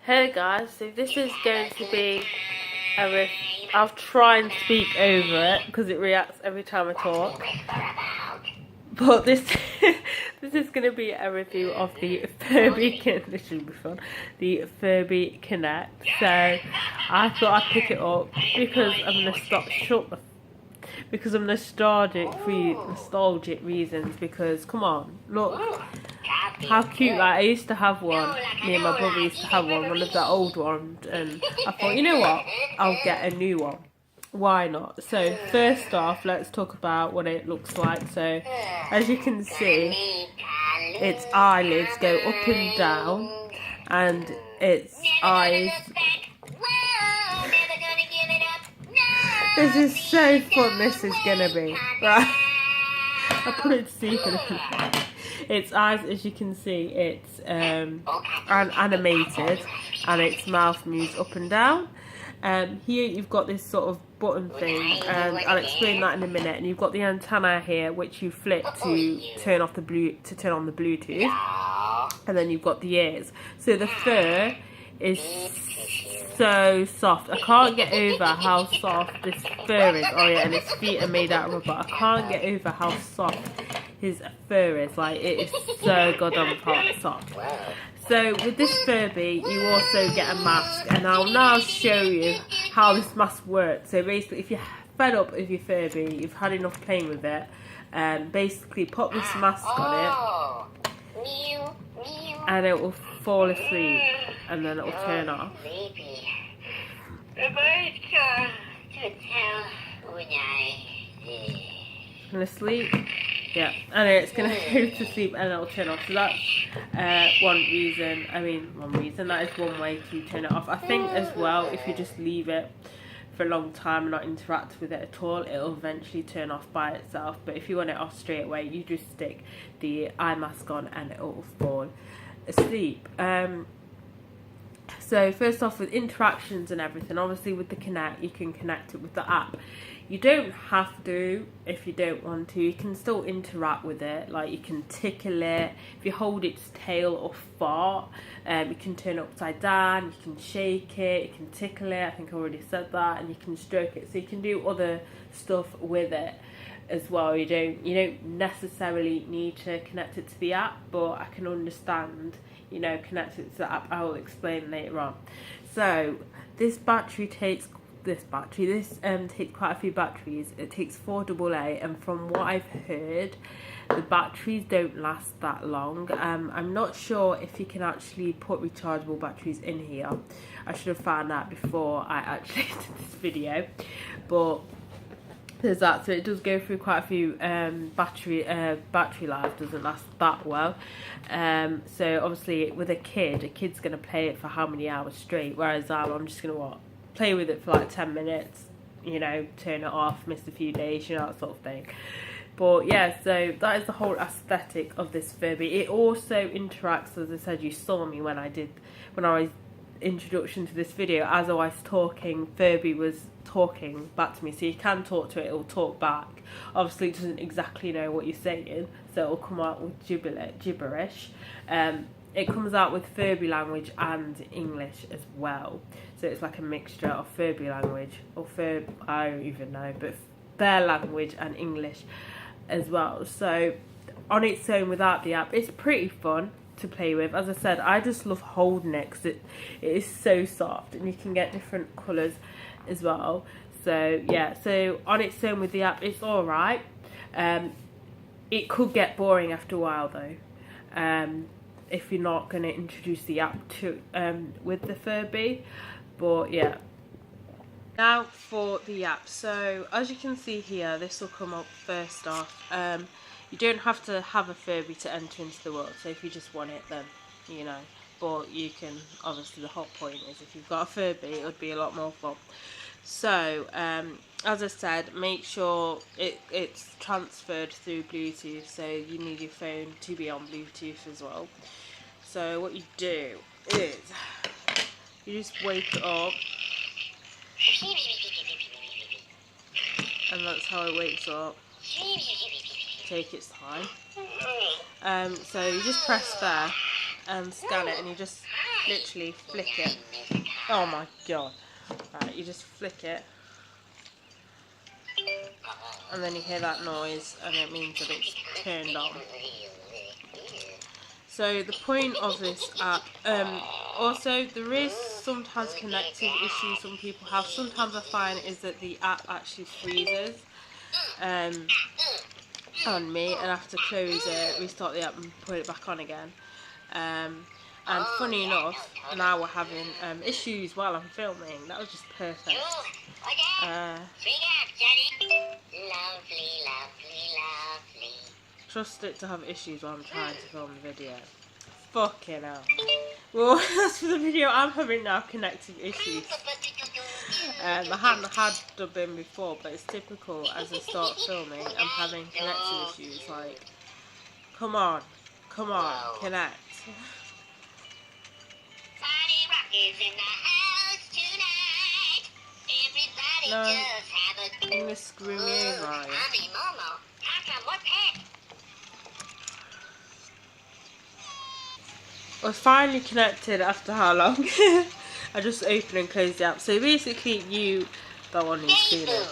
Hey guys, so this is going to be I'll try and speak over it because it reacts every time I talk. But this this is going to be a review of the Furby. This should be fun. The Furby Connect. So I thought I'd pick it up because I'm nostalgic reasons. Because come on, look. How cute, like, I used to have one, me and my brother used to have one of the old ones, and I thought, you know what, I'll get a new one, why not? So first off, let's talk about what it looks like. So as you can see, its eyelids go up and down, and its eyes, this is so fun, this is gonna be, right, I put it to sleep in a minute. Its eyes, as you can see, it's animated, and its mouth moves up and down. Here you've got this sort of button thing, and I'll explain that in a minute. And you've got the antenna here, which you flip to turn on the Bluetooth, and then you've got the ears. So the fur is so soft. I can't get over how soft this fur is. Oh yeah, and its feet are made out of rubber. I can't get over how soft his fur is. Like, it is so goddamn soft. So with this Furby, you also get a mask, and I'll now show you how this mask works. So basically, if you're fed up with your Furby, you've had enough playing with it, basically put this mask on it, and it will fall asleep, and then it will turn off. Gonna sleep. Yeah, and it's gonna go to sleep and it'll turn off. So that's one reason. That is one way to turn it off. I think as well, if you just leave it for a long time and not interact with it at all, it'll eventually turn off by itself. But if you want it off straight away, you just stick the eye mask on and it will fall asleep. So first off, with interactions and everything, obviously with the Connect, you can connect it with the app. You don't have to if you don't want to. You can still interact with it. Like, you can tickle it. If you hold its tail or fart, you can turn it upside down. You can shake it. You can tickle it. I think I already said that. And you can stroke it. So you can do other stuff with it as well. You don't necessarily need to connect it to the app, but I can understand, connect it to the app. I will explain later on. So this takes quite a few batteries. It takes 4 AA, and from what I've heard, the batteries don't last that long. I'm not sure if you can actually put rechargeable batteries in here. I should have found out before I actually did this video, but there's that. So it does go through quite a few battery life doesn't last that well. So obviously with a kid's gonna play it for how many hours straight, whereas I'm just gonna play with it for like 10 minutes, turn it off, miss a few days, that sort of thing. But yeah, so that is the whole aesthetic of this Furby. It also interacts, as I said, you saw me when I was introduction to this video. As I was talking, Furby was talking back to me. So you can talk to it, it'll talk back. Obviously it doesn't exactly know what you're saying, so it'll come out with gibberish. It comes out with Furby language and English as well. So it's like a mixture of Furby language, or I don't even know, but their language and English as well. So on its own, without the app, it's pretty fun to play with. As I said, I just love holding it because it is so soft, and you can get different colours as well. So yeah, so on its own with the app, it's alright. It could get boring after a while though, if you're not going to introduce the app to with the Furby. But yeah, now for the app. So as you can see here, this will come up first off. You don't have to have a Furby to enter into the world, so if you just want it, then but you can, obviously the whole point is if you've got a Furby, it would be a lot more fun. So as I said, make sure it's transferred through Bluetooth, so you need your phone to be on Bluetooth as well. So what you do is you just wake it up, and that's how it wakes up. Take its time. So you just press there and scan it, and you just literally flick it. Oh my god. Right, you just flick it. And then you hear that noise and it means that it's turned on. So the point of this app, also there is sometimes connective issues some people have. Sometimes I find is that the app actually freezes on me, and I have to close it, restart the app and put it back on again. And funny enough, now we're having issues while I'm filming. That was just perfect. Trust it to have issues while I'm trying to film the video. Fucking hell. Well, as for the video I'm having now, connective issues. I hadn't had dubbing before, but it's typical as I start filming, I'm having connective issues. Like, come on, connect. No, I'm gonna screw me over, are you? We're finally connected after how long? I just opened and closed the app. So basically that one needs cleaning.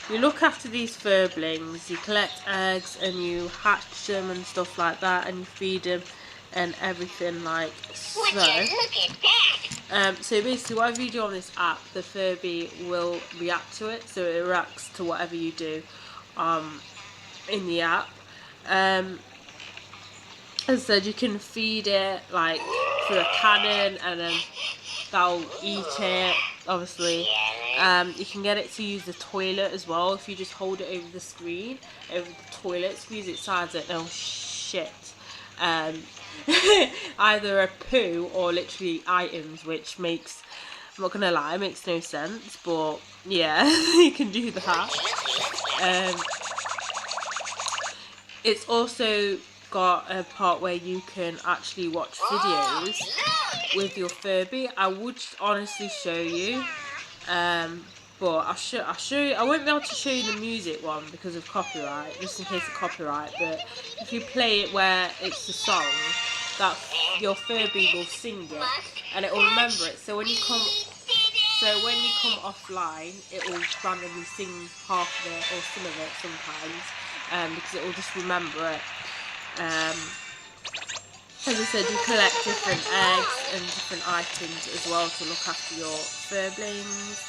You look after these furblings, you collect eggs and you hatch them and stuff like that, and you feed them and everything like so. So basically whatever you do on this app, the Furby will react to it. So it reacts to whatever you do in the app. As I said, you can feed it like through a cannon and then they'll eat it, obviously. You can get it to use the toilet as well. If you just hold it over the screen, over the toilet, squeeze it sides it, and it'll shit. Either a poo or literally items, which makes, I'm not gonna lie, it makes no sense, but yeah, you can do that. It's also got a part where you can actually watch videos with your Furby. I would honestly show you, but I'll show you. I won't be able to show you the music one because of copyright, just in case of copyright. But if you play it where it's the song, that your Furby will sing it and it will remember it. So when you come offline, it will randomly sing half of it or some of it sometimes, because it will just remember it. As I said, you collect different eggs and different items as well to look after your furblings.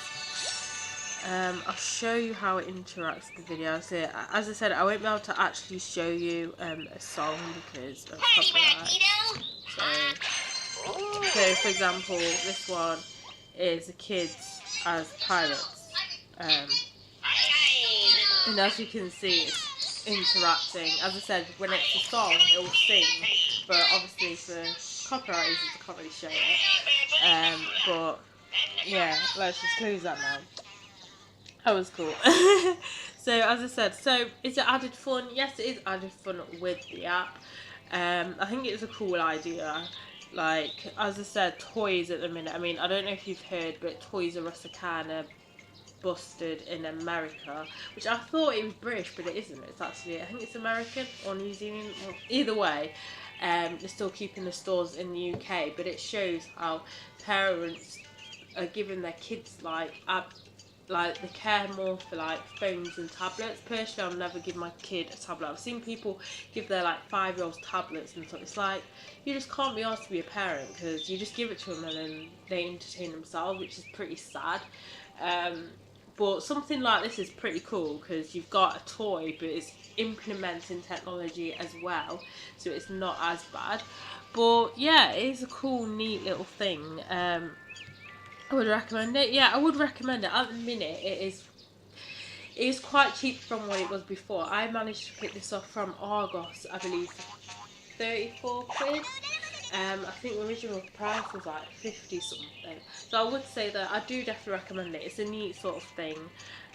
I'll show you how it interacts with the video. So, as I said, I won't be able to actually show you a song because of copyright. So, for example, this one is the kids as pirates. And as you can see, it's interacting. As I said, when it's a song, it will sing. But obviously, for copyright reasons, I can't really show it. But yeah, let's just close that now. That was cool. So as I said, so is it added fun? Yes, it is added fun with the app. I think it's a cool idea. Like, as I said, toys at the minute. I mean, I don't know if you've heard, but Toys R Us are kind of busted in America, which I thought it was British, but it isn't. It's actually, I think it's American or New Zealand. Well, either way, they're still keeping the stores in the UK, but it shows how parents are giving their kids they care more for like phones and tablets. Personally, I'll never give my kid a tablet. I've seen people give their like 5-year-olds tablets and stuff. It's like, you just can't be asked to be a parent because you just give it to them and then they entertain themselves, which is pretty sad. But something like this is pretty cool because you've got a toy but it's implementing technology as well, so it's not as bad. But yeah, it is a cool, neat little thing. I would recommend it. Yeah, I would recommend it. At the minute, it is quite cheap from what it was before. I managed to pick this up from Argos, I believe, for 34 quid. I think the original price was like 50 something. So I would say that I do definitely recommend it. It's a neat sort of thing.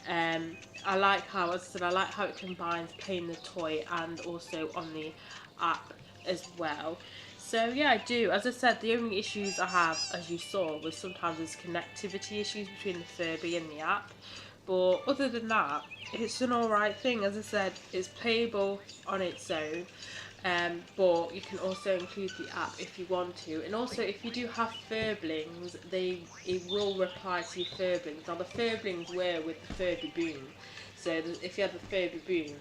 I like how, as I said, I like how it combines playing the toy and also on the app as well. So yeah, I do. As I said, the only issues I have, as you saw, was sometimes there's connectivity issues between the Furby and the app. But other than that, it's an alright thing. As I said, it's playable on its own. But you can also include the app if you want to. And also, if you do have Furblings, it will reply to your Furblings. Now the Furblings were with the Furby Boom, so if you have a Furby Boom,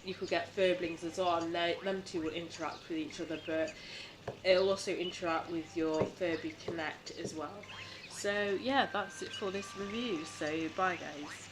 you could get Furblings as well, and them two will interact with each other, but it'll also interact with your Furby Connect as well. So yeah, that's it for this review. So bye guys.